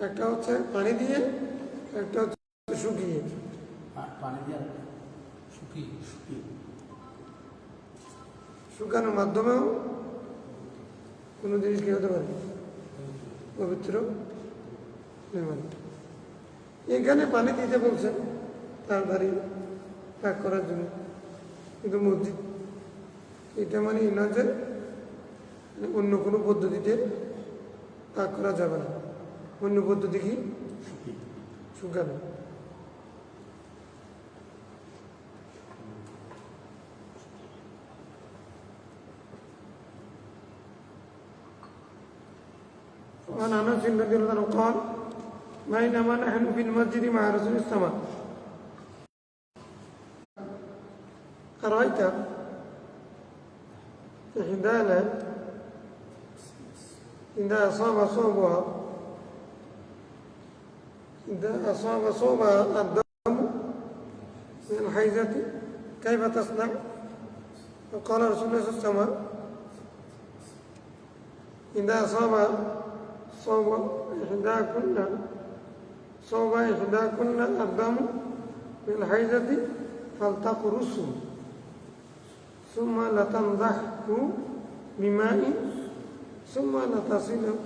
একটা হচ্ছে পানি দিয়ে, একটা হচ্ছে শুকিয়ে। পানি দিয়ে শুকানোর মাধ্যমেও কোনো জিনিস কি হতে পারে, পবিত্র নির্মাণ। এখানে পানি দিতে বলছেন তাড়াতাড়ি পাক করার জন্য, কিন্তু মসজিদ এটা মানে না যে অন্য কোনো পদ্ধতিতে পাক করা যাবে না। অন্য পদ্ধতি কি শুকানো। وعن انس رضي الله عنه قال بينما نحن في المسجد مع رسول السماء أرأيت إحدانا إذا أصاب صوبها الدم من الحيزة كيف تصنع؟ فقال رسول الله صلى الله عليه وسلم إذا أصاب صوب إحداكن الدم من الحيزة فلتقرصه ثم لتنضحه بماء ثم لتصله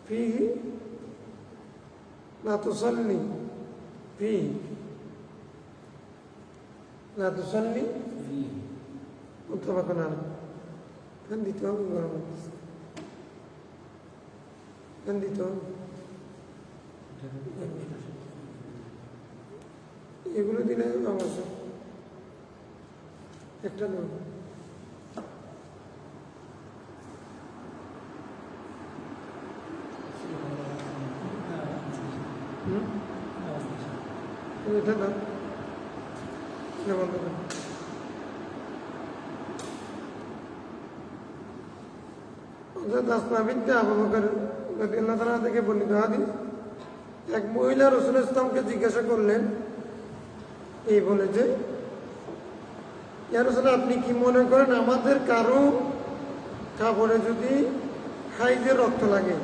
فيه لا تصلي فيه متفق عليه। এগুলো দিলে অবশ্য একটা নয়। এটা না বন্ধ করে থেকে বর্ণিত হাদিস, এক মহিলা রাসূল ইসলামকে জিজ্ঞাসা করলেন এই বলে যে, ইয়া রাসূলুল্লাহ, আপনি কি মনে করেন আমাদের কারো কাপড়ে যদি হাইজের রক্ত লাগে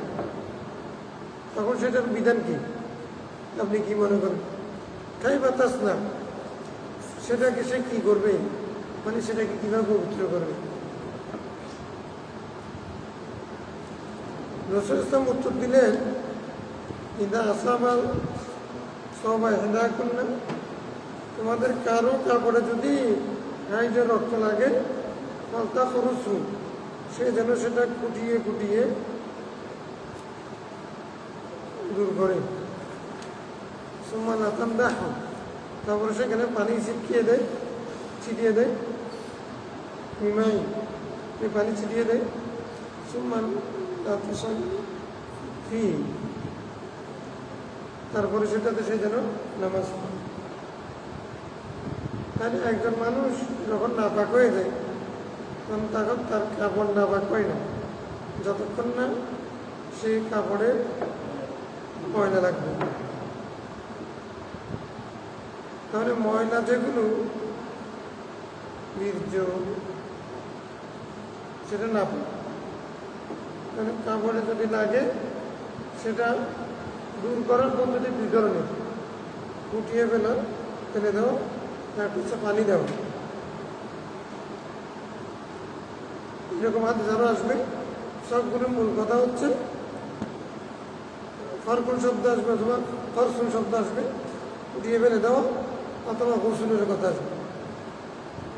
তখন সেটার বিধান কি? আপনি কি মনে করেন? খাই বাতাস না, সেটাকে সে কি করবে, মানে সেটাকে কিভাবে পবিত্র করবে? রাসূল ইসলাম উত্তর দিলেন, ইদা আসাবা সবাই হেদা করলেন, তোমাদের কারো কাপড়ে যদি হাইজের রক্ত লাগে ফালতা খরুসু, সে যেন সেটা কুটিয়ে দূর করে। সুম্মা লাতানদাহ, তারপরে সেখানে পানি ছিটিয়ে দেয় মিমাই, পানি ছিটিয়ে দেয়। সুম্মা লাতুসাল্লি, তারপরে সেটাতে সে যেন নামাজ পড়ে। তাহলে একজন মানুষ যখন নাপাক হয়ে যায় তখন তখন তার কাপড় নাপাক হয় না, যতক্ষণ না সেই কাপড়ে ময়লা লাগবে। তাহলে ময়লা যেগুলো বীর্য, সেটা নাপাক, মানে কাপড়ে যদি লাগে সেটা দূর করার পদ্ধতি দুই ধরনের। ফুটিয়ে ফেলে দেওয়া, তার পিছনে পানি দেওয়া। এরকম হাতে যারা আসবে সবগুলো মূল কথা হচ্ছে ফরকুল শব্দ আসবে অথবা ফরসুল শব্দ আসবে, ফুটিয়ে ফেলে দেওয়া, অথবা গোসলের কথা আসবে।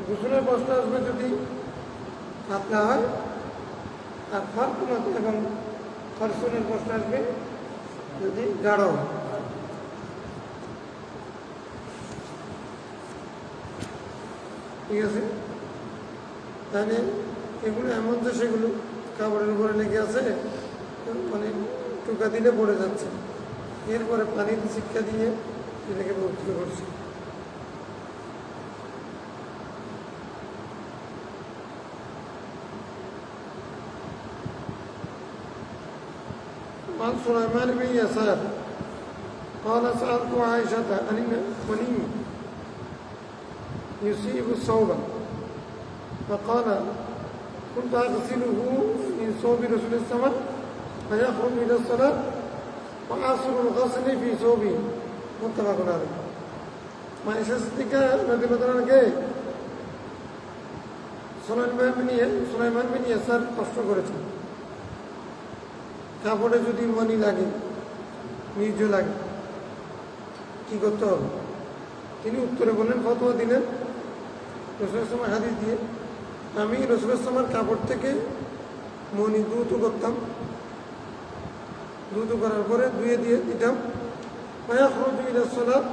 গোসলের প্রশ্ন আসবে যদি পাতলা হয়, আর ফরকুল এবং ফরসুলের প্রশ্ন আসবে যদি গাঢ় হয়। ঠিক আছে? তাহলে এগুলো এমন যে সেগুলো কাপড়ের উপরে লেগে আছে, মানে টুকা দিলে পড়ে যাচ্ছে, এরপরে পানির শিক্ষা দিয়ে এটাকে পবিত্র করছে। عن سليمان بن يسار قال سألت عائشة عن المني يصيب الثوب فقال كنت أغسله من ثوب رسول الله فيخرج إلى الصلاة আসরুল হোসেনি ফি ছবি মুত্তাফাকুন আলাইহি। মাইশা সিদ্দিকা রাদিয়াল্লাহু আনহাকে সুলাইমান বিন ইয়াসার প্রশ্ন করেছেন, কাপড়ে যদি মনি লাগে, বীর্য লাগে, কি করতে হবে? তিনি উত্তরে বললেন, ফতোয়া দিলেন রাসূলুল্লাহ সাল্লাল্লাহু আলাইহি হাদিস দিয়ে, আমি রাসূলুল্লাহ সাল্লাল্লাহু আলাইহি কাপড় থেকে মনি দ্রুত করতাম, দ্রুত করার পরে ধুয়ে দিয়ে দিতাম, ফায়াখরুজু ইলা সালাত,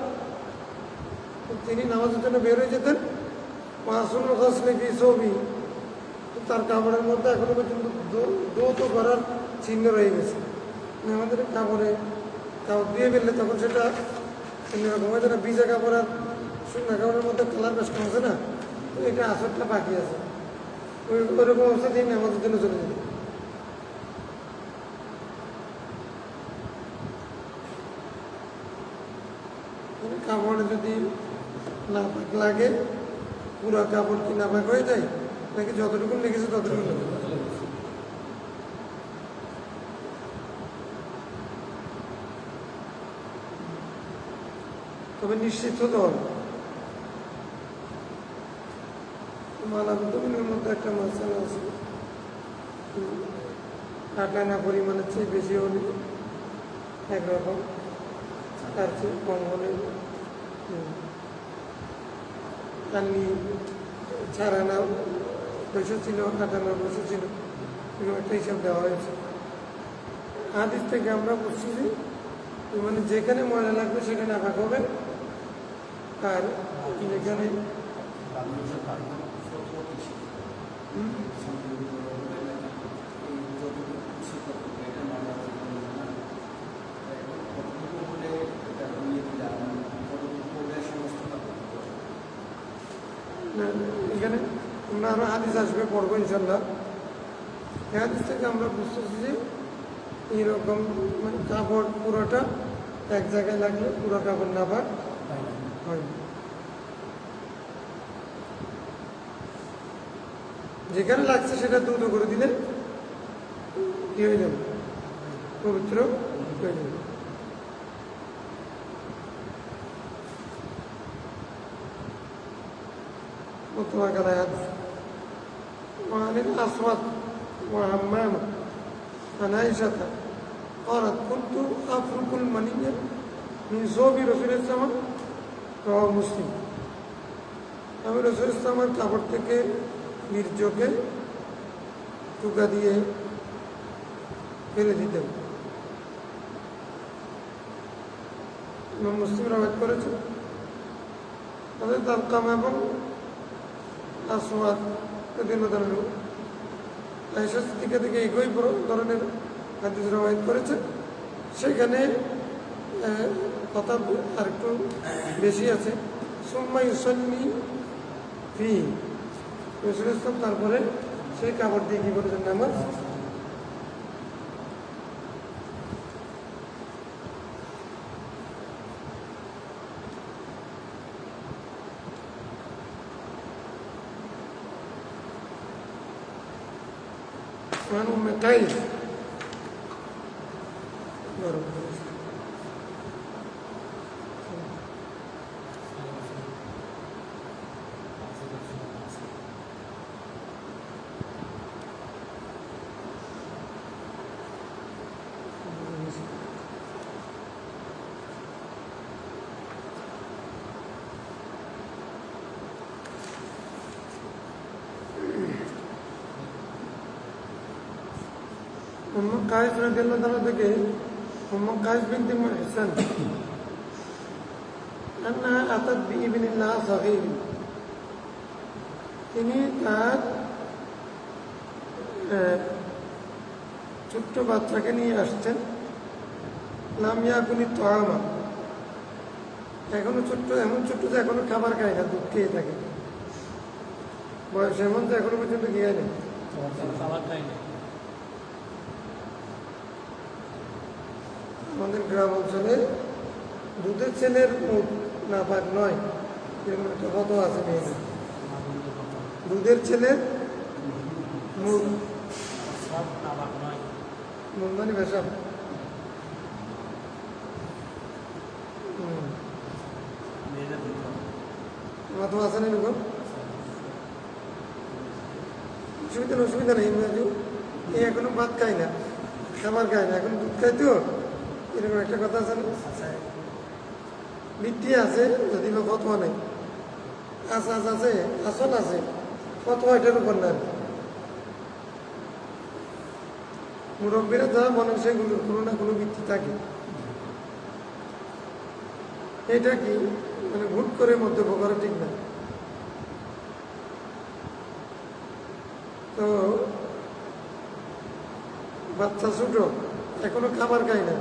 তিনি নামাজের জন্য বের হয়ে যেতেন। আসরুল হোসনি ফি ছবি, তার কাপড়ের মধ্যে এখনো পর্যন্ত দ্রুত করার চিহ্ন রয়ে গেছে। আমাদের কাপড় দিয়ে ফেললে তখন সেটা অন্যরকম হয় না, ভিজা কাপড় আর শুকনা কাপড়ের মধ্যে কালার বেশ কমছে না, তো এটা আসরটা বাকি আছে, ওইরকম অবস্থা তিনি নামাজের জন্য চলে যেতেন। কাপড়ে যদি নাপাক লাগে, পুরো কাপড় কি নাপাক হয়ে যায় নাকি যতটুকু লেগেছে ততটুকু লেগে? তবে নিশ্চিত হতে হবে। মালাবুদ্দিনের মধ্যে একটা মশলা আছে, আটানা পরিমাণের চেয়ে বেশি হলে একরকম, তার চেয়ে কম হলে আনি ছাড়ানা পয়সা ছিল, কাটানোর পয়সা ছিল, এরকম একটা হিসাব দেওয়া হয়েছে। হাদিস থেকে আমরা বুঝছি যে মানে যেখানে ময়লা লাগবে সেখানে আঁকা হবে, আর যেখানে এখানে আমরা আরো হাদিস আসবে, পড়বো ইনশাল্লাহ। এই হাদিস থেকে আমরা বুঝতেছি যে এইরকম মানে কাপড় পুরোটা এক জায়গায় লাগলে পুরো কাপড় নাপাক হয়, যেখানে লাগছে সেটা দ্রুত করে দিলে কি হয়ে যাবে, পবিত্র হয়ে যাবে। مطلق الحديث وعن الأسود وهمامة عن عائشة قالت كنت أفرك المنية من ثوب رسول الله صلى الله عليه وسلم رواه مسلم। আমি রাসূল ইসলামের কাপড় থেকে বীর্যকে টুকা দিয়ে ফেলে দিতাম। ইমাম মুসলিম রওয়ায়াত করেছেন। তাদের তালকাম এবং আসওয়াদ আয়েশা সিদ্দিকা থেকে একই ধরনের হাদিস রওয়ায়াত করেছে। সেখানে কথা আর একটু বেশি আছে, সুম্মা ইউসাল্লি ফি, রাসূল ইসলাম তারপরে সেই কাপড় দিয়ে কি করেছেন, নামাজ। وعن أم قيس উম্মে কায়েস রাদিয়াল্লাহু তাআলা থেকে উম্মে কায়েস বিনতে মুহসান আন্না আতাত বিইবনিল্লাহ সাগীর, তিনি তার ছোট্ট বাচ্চাকে নিয়ে আসছেন। লাম ইয়াকুলি তাআমা, এখনো ছোট্ট, এমন ছোট্ট যে এখনো খাবার খায় না, দুধ খেয়ে থাকে, বয়স এমন যে এখনো পর্যন্ত খেয়ে নেই, খাবার খায় না। আমাদের গ্রাম অঞ্চলে দুধের ছেলের মুখ নাপাক নয়, এরকম একটা কথা আছে মেয়েদের, দুধের ছেলের মুখ মুখ মানে পেশাব, ফতোয়া আছে না এরকম? অসুবিধা নেই। এই এখনো ভাত খাই না, খাবার খাই না, এখন দুধ খাই তো, এরকম একটা কথা আছে না? ভিত্তি আছে যদি বা ফতোয়া নেই, আসাস আছে, আসল আছে, ফতোয়া এটার উপর না। মুরব্বীরা যা মনে সেগুলোর কোনো না কোনো ভিত্তি থাকে। এটা কি মানে ভুট করে মন্তব্য করা ঠিক না। তো বাচ্চা ছোট, এখনো খাবার খায় না,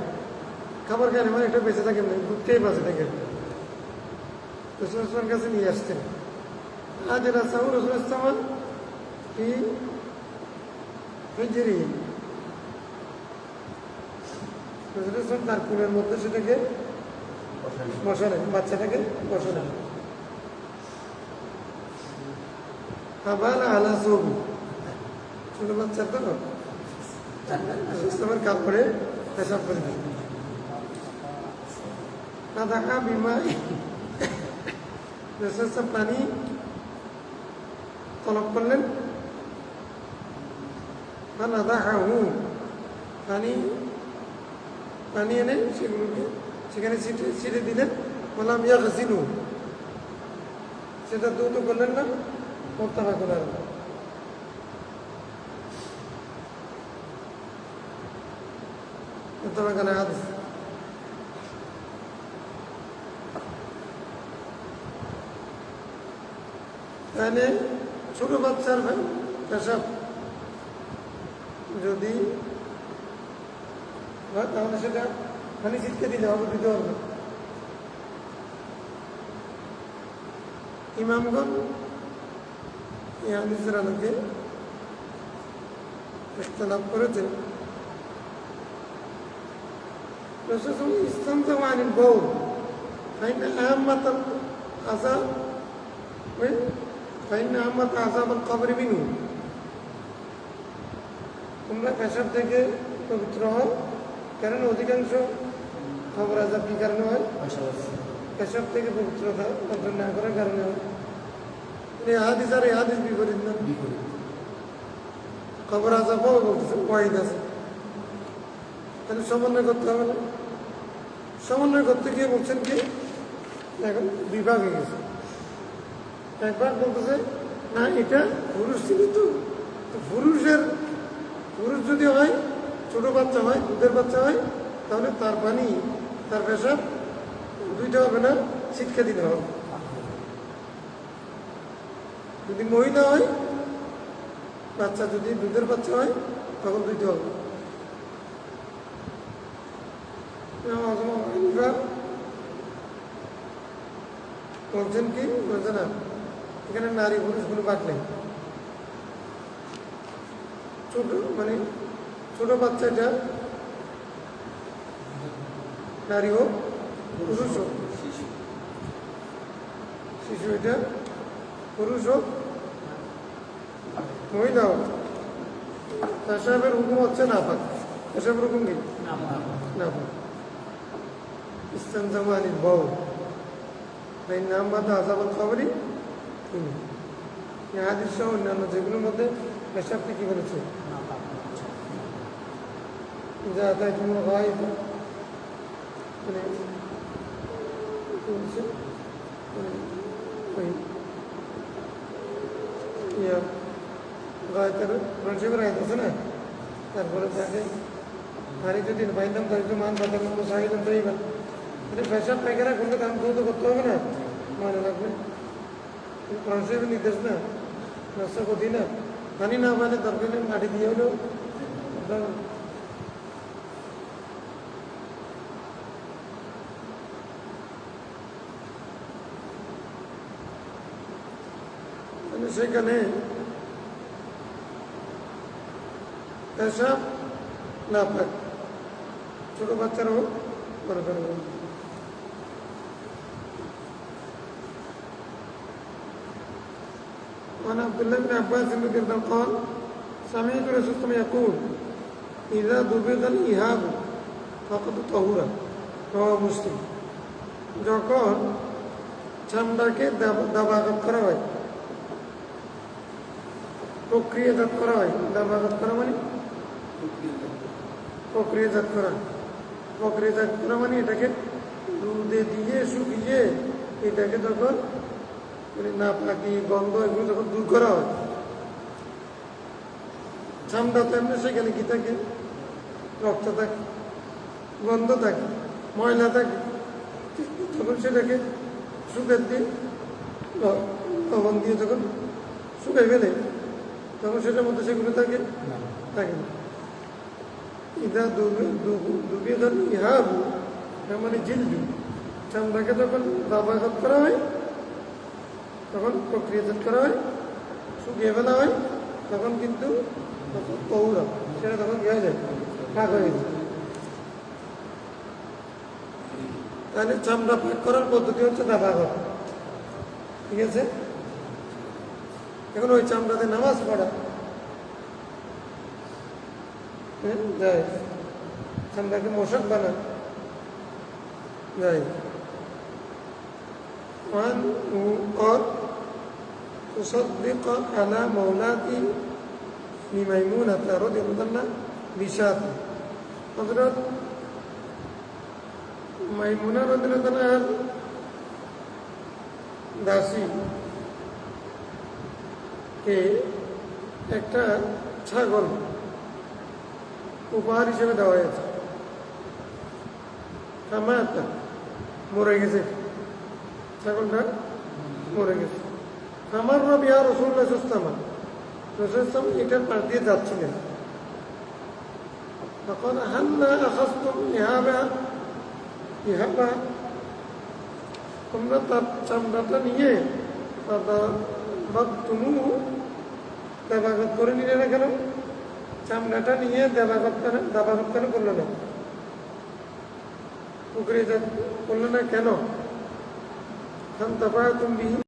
খাবার খায় না মানে এটা বেঁচে থাকে না, দুধকেই বাঁচে থাকে। রসুলের কাছে নিয়ে আসছেন, আজ রাসাউ রসুল ইসলাম কি হিজরি রসুল ইসলাম তার কুলের মধ্যে সেটাকে বসালেন, বাচ্চাটাকে বসালেন। আবার আলা সবু, ছোট বাচ্চার তো ইসলামের কাপড়ে পেশাব করে দিল। না দেখা বিমা পানি তলব করলেন, পানি এনে সেগুলোকে সেখানে ছিটে দিলেন। বললাম ইয়া গাছিলু, সেটা দ্রুত করলেন না, মোত্তাফা করলেন। মোত্তাফা করে হাদিস। তাহলে ছোট বাচ্চার পেশাব যদি হয় তাহলে সেটা পানি ছিটকে দিতে হবে, দিতে হবে। ইমামগণ এই হাদিসের আলোকে ইখতিলাফ করেছেন। ইসলাম তো আনিল বউ ফাইন আহম্মত আযাব ফাইন আহম্মত আযাব আল কবর মিনহু, তোমরা পেশাব থেকে পবিত্র হও, কারণ অধিকাংশ খবর আযাব কি কারণে হয়? পেশাব থেকে পবিত্রতা অর্জন না করার কারণে হয়। এই হাদিস আর এই হাদিস বিপরীত না, খবর আযাবও বলতেছে ওয়াহিদ আছে, তাহলে সমন্বয় করতে হবে না। সমন্বয় করতে গিয়ে বলছেন কি এখন বিভাগ হয়ে গেছে। একবার বলতেছে না এটা পুরুষ ছিল, তো পুরুষ যদি হয়, ছোট বাচ্চা হয়, দুধের বাচ্চা হয়, তাহলে তার পানি তার পেশাব দুইটা হবে না, ছিটকে দিতে হবে। যদি মহিলা হয়, বাচ্চা যদি দুধের বাচ্চা হয়, তখন দুইটা হবে। বলছেন কি বলছে না, এখানে নারী পুরুষ কোনো বাদ নেই। ছোট মানে ছোট বাচ্চাটা নারী হোক পুরুষ হোক, শিশু এটা পুরুষ হোক মহিলা হোক, পেশাবের হুকুম হচ্ছে না পাক। পেশাবের হুকুম কি না পাক। ইস্তেনজামা আনিল বউ এই নাম বাদা আযাবুল কবরি। এই হাদিস সহ অন্যান্য যেগুলোর মধ্যে পেশাবকে কি বলেছে, যা তাই তোমরা হয় মানে আছে না, তারপরে তাকে হারি যদি বাইন্দাম তারিখ মান বাদাম সাহিদাম তো এইবার এটা পেশাব পায়খানা করলে কাম দ্রুত করতে হবে না, মানে লাগবে। ফ্রান্সের নির্দেশ না, রাস্তা করি না, পানি না পাইলে দরকার নেই, মাটি দিয়ে হলেও সেখানে পেশাব না পাক, ছোট বাচ্চারা হোক বড় বড় হোক। عن عبد الله بن عباس رضي الله عنه قال سمعت رسول الله صلى الله عليه وسلم يقول إذا دبغ الإهاب فقد طهر رواه মুসলিম। যখন চামড়াকে দাবাগত করা হয়, প্রক্রিয়াজাত করা হয়। দাবাগত করা মানে প্রক্রিয়াজাত করা। প্রক্রিয়াজাত করা মানে এটাকে রোদে দিয়ে শুকিয়ে এটাকে যখন মানে না পাকি গন্ধ এগুলো যখন দূর করা হয়। চামড়া তো এমনি সেখানে কি থাকে, রক্ত থাকে, গন্ধ থাকে, ময়লা থাকে। যখন সেটাকে শুকার দিয়ে লবণ দিয়ে যখন শুকাই ফেলে তখন সেটার মধ্যে সেগুলো থাকে থাকে না। ইদা ডুবিয়ে ধর ইহাবু মানে জিলদু, চামড়াকে যখন দাবাঘাত করা হয় তখন প্রক্রিয়াজাত করা হয়, শুকিয়ে ফেলা হয়, তখন কিন্তু পৌরা সেটা তখন কি হয়ে যায়, ফাঁক হয়ে যায়। তাহলে চামড়া পাক করার পদ্ধতি হচ্ছে দাবাঘাত, ঠিক আছে। এখন ওই চামড়াতে নামাজ পড়া যায়, চামড়াকে মশক বানা যায়। और تصدق على مولاتي لميمونة رضي الله عنها بشاة। হযরত মাইমুনা রাদিয়াল্লাহু আনহার দাসী কে একটা ছাগল উপহার হিসেবে দেওয়া হয়েছে। খামাতা মরে গেছে, ছাগলটা মরে গেছে। আমার রব ইয়া রাসূলুল্লাহ সাল্লাল্লাহু আলাইহি ওয়াসাল্লাম এটার পাশ দিয়ে যাচ্ছিলেন। তখন হান্না আখাযতুম ইহাবা, তোমরা তার চামড়াটা নিয়ে দেবাগত করে নিলে না কেন? চামড়াটা নিয়ে দাবাগত কেন করলো না, প্রক্রিয়া করলো না কেন?